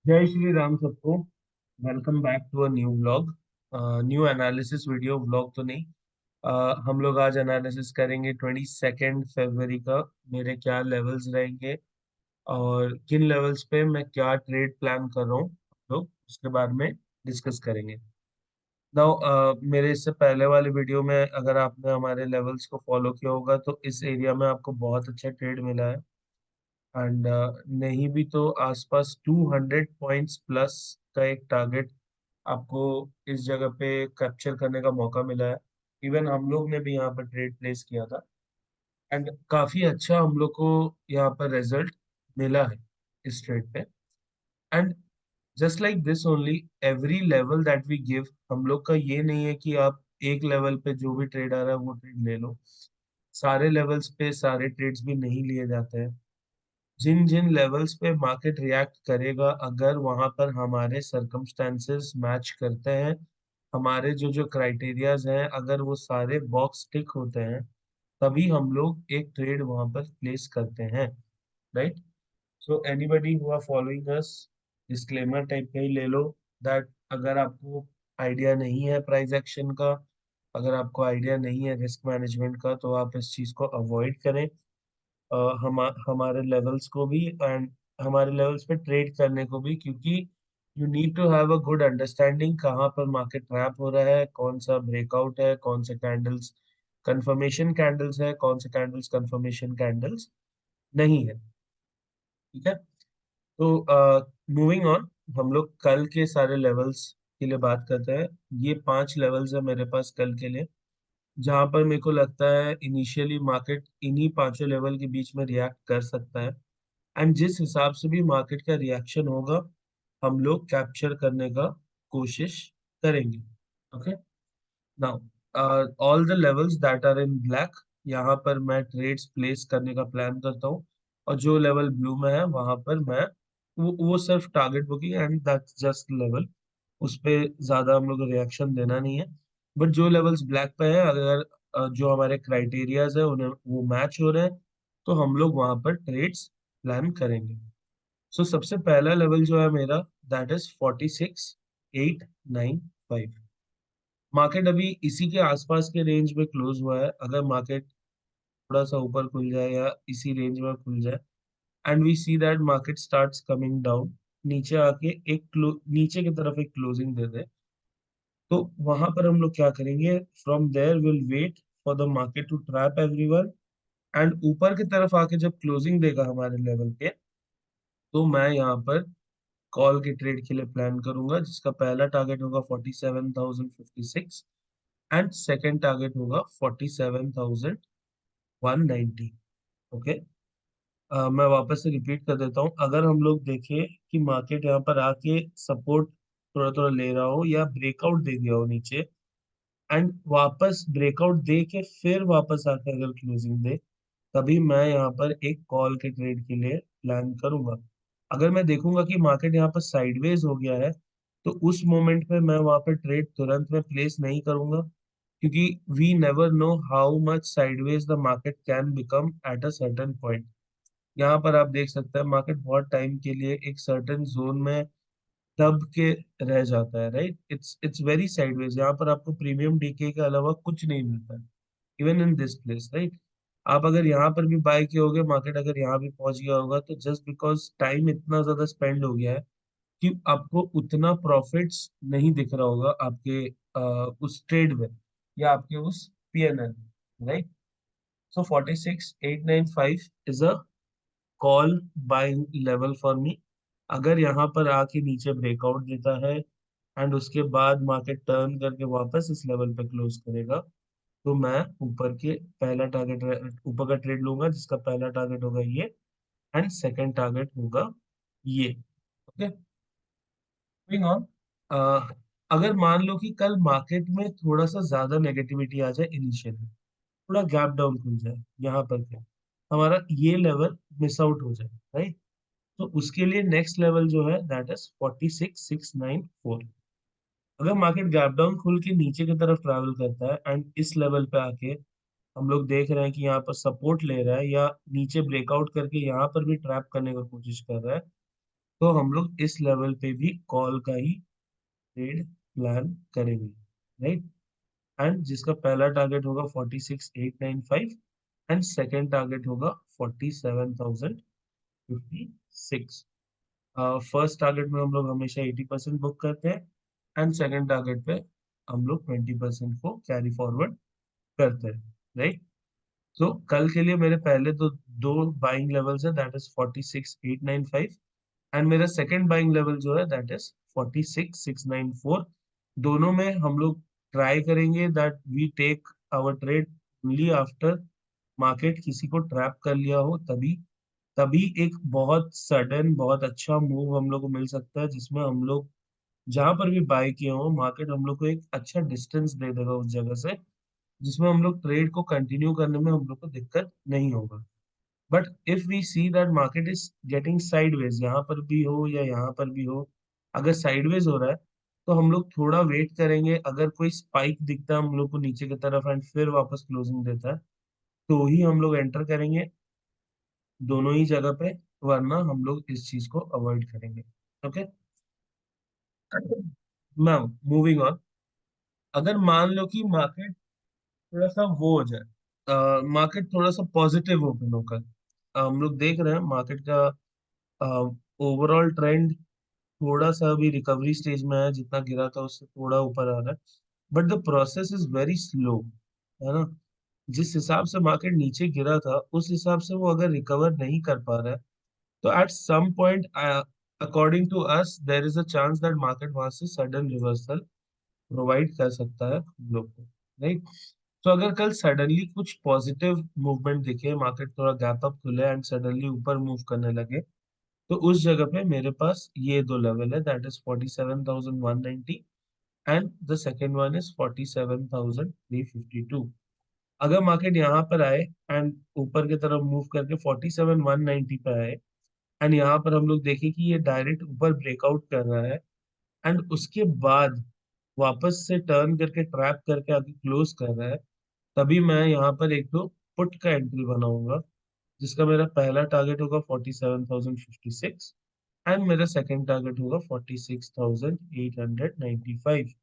जय श्री राम सबको। Welcome back to a new vlog. New analysis video, vlog तो नहीं। हम लोग आज एनालिसिस करेंगे 22 फरवरी का। मेरे क्या लेवल्स रहेंगे और किन लेवल्स पे मैं क्या ट्रेड प्लान कर रहा हूँ, हम लोग उसके बारे में डिस्कस करेंगे। नाउ मेरे इससे पहले वाले वीडियो में अगर आपने हमारे लेवल्स को फॉलो किया होगा तो इस एरिया में आपको बहुत अच्छा ट्रेड मिला है। एंड नहीं भी तो आसपास 200 पॉइंट्स प्लस का एक टारगेट आपको इस जगह पे कैप्चर करने का मौका मिला है। इवन हम लोग ने भी यहाँ पर ट्रेड प्लेस किया था एंड काफी अच्छा हम लोग को यहाँ पर रिजल्ट मिला है इस ट्रेड पे। And just like this only, every level that we give, हम लोग का ये नहीं है कि आप एक लेवल पे जो भी ट्रेड आ रहा है वो ट्रेड ले लो। सारे लेवल्स पे सारे ट्रेड्स भी नहीं लिए जाते हैं। जिन जिन लेवल्स पे मार्केट रिएक्ट करेगा, अगर वहां पर हमारे सर्कमस्टेंसेस मैच करते हैं, हमारे जो जो क्राइटेरियाज हैं अगर वो सारे बॉक्स टिक होते हैं, तभी हम लोग एक ट्रेड वहां पर प्लेस करते हैं। Right. So anybody who are following us, disclaimer type का ही ले लो दैट अगर आपको आइडिया नहीं है प्राइस एक्शन का, अगर आपको आइडिया नहीं है रिस्क मैनेजमेंट का, तो आप इस चीज को अवॉइड करें। हमारे लेवल्स को भी एंड हमारे लेवल्स पे ट्रेड करने को भी, क्योंकि you need to have a good understanding कहाँ पर मार्केट ट्रैप हो रहा है, कौन सा ब्रेकआउट है, कौन से कैंडल्स कंफर्मेशन कैंडल्स है, कौन से कैंडल्स कंफर्मेशन कैंडल्स नहीं है। ठीक है। तो मूविंग ऑन, हम लोग कल के सारे लेवल्स के लिए बात करते हैं। ये 5 लेवल्स है मेरे पास कल के लिए, जहां पर मेरे को लगता है इनिशियली मार्केट इन्हीं 5 लेवल के बीच में रिएक्ट कर सकता है। एंड जिस हिसाब से भी मार्केट का रिएक्शन होगा, हम लोग कैप्चर करने का कोशिश करेंगे। Okay. Now all the levels that are in black, यहाँ पर मैं ट्रेड्स प्लेस करने का प्लान करता हूँ। और जो लेवल ब्लू में है वहां पर मैं वो सिर्फ target booking and that's just level, उस पे ज्यादा हम लोग को रिएक्शन देना नहीं है। बट जो लेवल्स ब्लैक पे है, अगर जो हमारे क्राइटेरियाज है उन्हें वो मैच हो रहे हैं, तो हम लोग वहां पर ट्रेड्स प्लान करेंगे। सो सबसे पहला लेवल जो है मेरा, दैट इज 46,895। मार्केट अभी इसी के आसपास के रेंज में क्लोज हुआ है। अगर मार्केट थोड़ा सा ऊपर खुल जाए या इसी रेंज में खुल जाए and we see that market starts coming down, नीचे आके नीचे की तरफ एक क्लोजिंग दे दे, तो वहां पर हम लोग क्या करेंगे, from there will wait for the market to trap everyone. And ऊपर की तरफ आके जब क्लोजिंग देगा हमारे लेवल के, तो मैं यहाँ पर कॉल के ट्रेड के लिए प्लान करूंगा, जिसका पहला टारगेट होगा 47,056 एंड सेकेंड टारगेट होगा 47,190। ओके। मैं वापस से रिपीट कर देता हूँ। अगर हम लोग देखें कि मार्केट यहाँ पर आके सपोर्ट थोड़ा थोड़ा ले रहा हो या ब्रेकआउट दे दिया हो नीचे, एंड वापस ब्रेकआउट दे के फिर वापस आके अगर क्लोजिंग दे, तभी मैं यहाँ पर एक कॉल के ट्रेड के लिए प्लान करूंगा। अगर मैं देखूंगा कि मार्केट यहाँ पर साइडवेज हो गया है, तो उस मोमेंट पे मैं वहां पर ट्रेड तुरंत में प्लेस नहीं करूंगा, क्योंकि we never know how much sideways the market can become at a certain point. यहाँ पर आप देख सकते हैं मार्केट बहुत टाइम के लिए एक सर्टेन जोन में दब के रह जाता है। Right, it's very sideways. यहाँ पर आपको प्रीमियम डीके के अलावा कुछ नहीं मिलता है, even in this place. Right. आप अगर यहाँ पर भी बाय किए होगे, मार्केट अगर यहाँ भी पहुंच गया होगा, तो जस्ट बिकॉज टाइम इतना ज्यादा स्पेंड हो गया है कि आपको उतना प्रॉफिट्स नहीं दिख रहा होगा आपके उस ट्रेड में या आपके उस PNL. Right. So 46,895 is a call buying level for me. अगर यहाँ पर आके नीचे ब्रेकआउट देता है एंड उसके बाद मार्केट टर्न करके वापस इस लेवल पे क्लोज करेगा, तो मैं ऊपर के पहला टारगेट ऊपर का ट्रेड लूंगा, जिसका पहला टारगेट होगा ये एंड सेकंड टारगेट होगा ये। ओके। Moving on. अगर मान लो कि कल मार्केट में थोड़ा सा ज्यादा नेगेटिविटी आ जाए, इनिशियली थोड़ा गैप डाउन खुल जाए, यहाँ पर क्या हमारा ये लेवल मिस आउट हो जाए, राइट, तो उसके लिए नेक्स्ट लेवल जो है दैट इज 46,694। अगर मार्केट गैप डाउन खुल के नीचे की तरफ ट्रैवल करता है एंड इस लेवल पे आके हम लोग देख रहे हैं कि यहाँ पर सपोर्ट ले रहा है या नीचे ब्रेकआउट करके यहाँ पर भी ट्रैप करने का कोशिश कर रहा है, तो हम लोग इस लेवल पे भी कॉल का ही ट्रेड प्लान करेंगे, राइट। एंड जिसका पहला टारगेट होगा 46,895 एंड सेकेंड टारगेट होगा 47,056। फर्स्ट टारगेट में हम लोग हमेशा 80% बुक करते हैं एंड सेकेंड टारगेट पे हम लोग 20% को कैरी फॉरवर्ड करते हैं, राइट। तो कल के लिए मेरे पहले तो दो बाइंग लेवल्स है, दैट इज 46,895 एंड मेरा सेकंड बाइंग लेवल जो है दैट इज 46,694। दोनों में हम लोग ट्राई करेंगे that we take our trade only after market किसी को ट्रैप कर लिया हो, तभी तभी एक बहुत सडन बहुत अच्छा मूव हम लोग को मिल सकता है, जिसमें हम लोग जहां पर भी बाय किए हो मार्केट हम लोग को एक अच्छा डिस्टेंस दे देगा उस जगह से, जिसमें हम लोग ट्रेड को कंटिन्यू करने में हम लोग को दिक्कत नहीं होगा। But if we see that market is getting sideways, यहाँ पर भी हो या यहाँ पर भी हो, अगर साइडवेज हो रहा है तो हम लोग थोड़ा वेट करेंगे। अगर कोई स्पाइक दिखता है हम लोग को नीचे की तरफ एंड फिर वापस क्लोजिंग देता है तो ही हम लोग एंटर करेंगे दोनों ही जगह पे, वरना हम लोग इस चीज को अवॉइड करेंगे। Okay, ma'am moving on. अगर मान लो कि मार्केट थोड़ा सा वो हो जाए, मार्केट थोड़ा सा पॉजिटिव ओपन होकर, हम लोग देख रहे हैं मार्केट का ओवरऑल ट्रेंड थोड़ा सा अभी रिकवरी स्टेज में है, जितना गिरा था उससे थोड़ा ऊपर आ रहा है, but the process is very slow, है ना। जिस हिसाब से मार्केट नीचे गिरा था उस हिसाब से वो अगर रिकवर नहीं कर पा रहा है तो at some point according to us there is a chance that market वहां से सडन रिवर्सल प्रोवाइड कर सकता है हम लोग को, राइट। तो अगर कल सडनली कुछ पॉजिटिव मूवमेंट दिखे, मार्केट थोड़ा गैप अप खुले एंड सडनली ऊपर मूव करने लगे, तो उस जगह पे मेरे पास ये दो लेवल है, that is 47,190 and the second one is 47,352। अगर मार्केट यहाँ पर आए एंड ऊपर की तरफ मूव करके 47,190 पे आए एंड यहाँ पर हम लोग देखें कि ये डायरेक्ट ऊपर ब्रेकआउट कर रहा है एंड उसके बाद वापस से टर्न करके ट्रैप करके आगे क्लोज कर रहा है, तभी मैं यहाँ पर एक दो पुट का एंट्री बनाऊंगा, जिसका मेरा पहला टारगेट होगा 47,056 एंड मेरा सेकंड टारगेट होगा 46,895।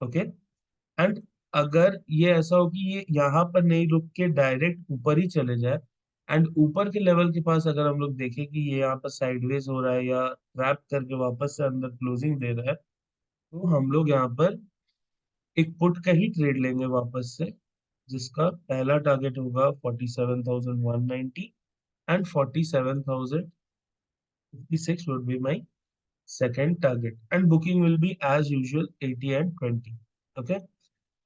ओके, एंड अगर ये ऐसा हो कि ये यहाँ पर नहीं रुक के डायरेक्ट ऊपर ही चले जाए एंड ऊपर के लेवल के पास अगर हम लोग देखें कि ये यहाँ पर साइडवेज हो रहा है या ट्रैप करके वापस से अंदर क्लोजिंग दे रहा है, तो हम लोग यहाँ पर एक पुट का ही ट्रेड लेंगे वापस से, जिसका पहला टारगेट होगा 47,190 and 47,056 would be my second target, and booking will be as usual 80 and 20. Okay,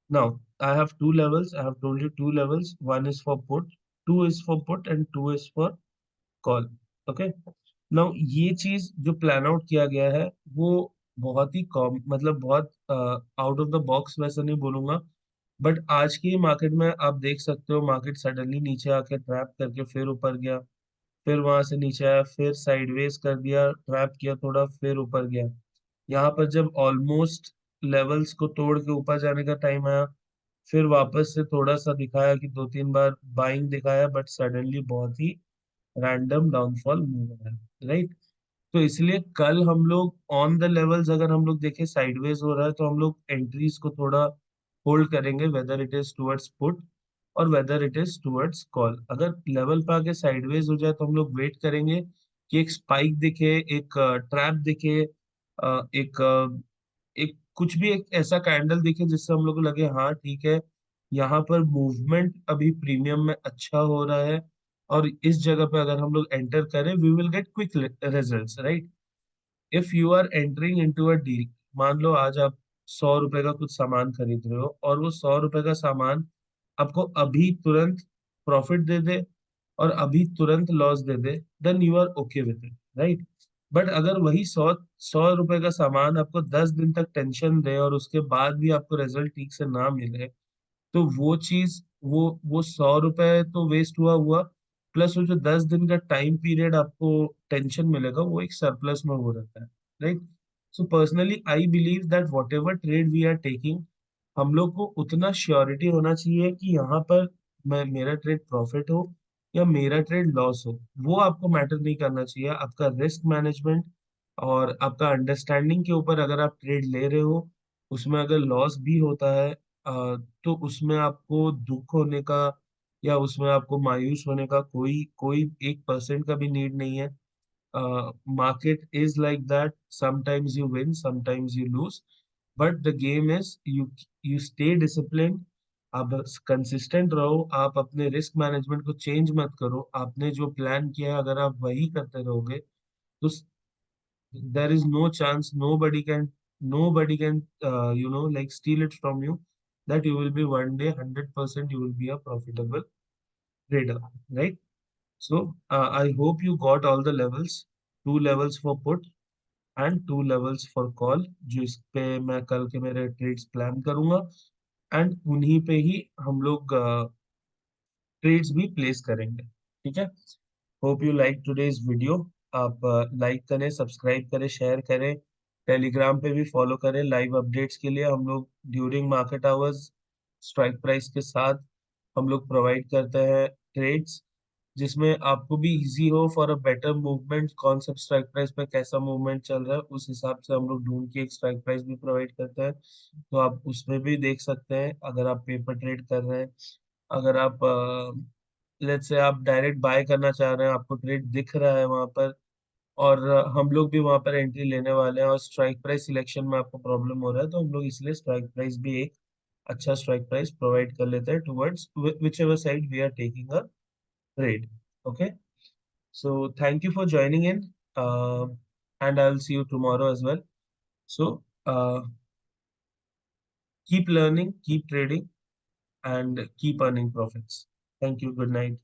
now I have two levels. I have told you two levels. One is for put, two is for put and two is for call. Okay, now ये चीज जो plan out किया गया है वो बहुत ही com मतलब बहुत आउट ऑफ द बॉक्स वैसा नहीं बोलूंगा, बट आज की मार्केट में आप देख सकते हो मार्केट सडनली नीचे आके ट्रैप करके फिर ऊपर गया, फिर वहां से नीचे आया, फिर साइडवेज कर दिया, ट्रैप किया थोड़ा, फिर ऊपर गया। यहाँ पर जब ऑलमोस्ट लेवल्स को तोड़ के ऊपर जाने का टाइम आया, फिर वापस से थोड़ा सा दिखाया कि दो तीन बार बाइंग दिखाया, बट सडनली बहुत ही रैंडम डाउनफॉल मूव है, राइट। तो इसलिए कल हम लोग ऑन द लेवल्स अगर हम लोग देखें साइडवेज हो रहा है तो हम लोग एंट्रीज को थोड़ा होल्ड करेंगे, whether it is towards put और whether it is towards call. अगर लेवल पे आके साइडवेज हो जाए तो हम लोग वेट करेंगे कि एक स्पाइक दिखे, एक ट्रैप दिखे, एक कुछ भी एक ऐसा कैंडल दिखे जिससे हम लोग को लगे हाँ ठीक है, यहाँ पर मूवमेंट अभी प्रीमियम में अच्छा हो रहा है और इस जगह पे अगर हम लोग एंटर करें we will get quick results, right. If you are entering into a deal, मान लो आज आप 100 रुपए का कुछ सामान खरीद रहे हो और वो 100 रुपए का सामान आपको अभी तुरंत प्रॉफिट दे दे और अभी तुरंत लॉस दे दे, then you are okay with it, right. But अगर वही सौ सौ रुपए का सामान आपको 10 दिन तक टेंशन दे और उसके बाद भी आपको रिजल्ट ठीक से ना मिले, तो वो चीज वो 100 रुपए तो वेस्ट हुआ प्लस वो जो 10 दिन का टाइम पीरियड आपको टेंशन मिलेगा वो एक सरप्लस में वो रहता है, right. So personally I believe that whatever trade we are taking, हम लोग को उतना श्योरिटी होना चाहिए कि यहाँ पर मैं मेरा ट्रेड प्रॉफिट हो या मेरा ट्रेड लॉस हो, वो आपको मैटर नहीं करना चाहिए। आपका रिस्क मैनेजमेंट और आपका अंडरस्टैंडिंग के ऊपर अगर आप ट्रेड ले रहे हो, उसमें अगर लॉस भी होता है तो उसमें आपको दुख होने का या उसमें आपको मायूस होने का कोई कोई 1% का भी नीड नहीं है। Market is like that. Sometimes you win, sometimes you lose, but the game is you stay disciplined. आप कंसिस्टेंट रहो, आप अपने रिस्क मैनेजमेंट को चेंज मत करो। आपने जो प्लान किया है अगर आप वही करते रहोगे तो there is no chance, nobody can like steal it from you, that you will be one day 100% you will be a profitable trader, right? So I hope you got all the levels, two levels for put and two levels for call, जो इस पे मैं कल के मेरे trades plan करूंगा and उन्हीं पे ही हम लोग ट्रेड्स भी प्लेस करेंगे। ठीक है। Hope you like today's video. आप लाइक करें, सब्सक्राइब करें, शेयर करें, टेलीग्राम पे भी फॉलो करें लाइव अपडेट्स के लिए। हम लोग during market hours strike price के साथ हम लोग प्रोवाइड करते हैं ट्रेड्स, जिसमें आपको भी इजी हो फॉर अ बेटर मूवमेंट। कौन सा स्ट्राइक प्राइस पे कैसा मूवमेंट चल रहा है उस हिसाब से हम लोग ढूंढ के एक स्ट्राइक प्राइस भी प्रोवाइड करते हैं, तो आप उसमें भी देख सकते हैं अगर आप पेपर ट्रेड कर रहे हैं। अगर आप लेट्स से आप डायरेक्ट बाय करना चाह रहे हैं, आपको ट्रेड दिख रहा है वहां पर, और हम लोग भी वहां पर एंट्री लेने वाले हैं और स्ट्राइक प्राइस सिलेक्शन में आपको प्रॉब्लम हो रहा है, तो हम लोग इसलिए स्ट्राइक प्राइस भी एक अच्छा स्ट्राइक प्राइस प्रोवाइड कर लेते हैं towards whichever side we are taking a trade. Okay, so thank you for joining in, and I'll see you tomorrow as well. So keep learning, keep trading, and keep earning profits. Thank you. Good night.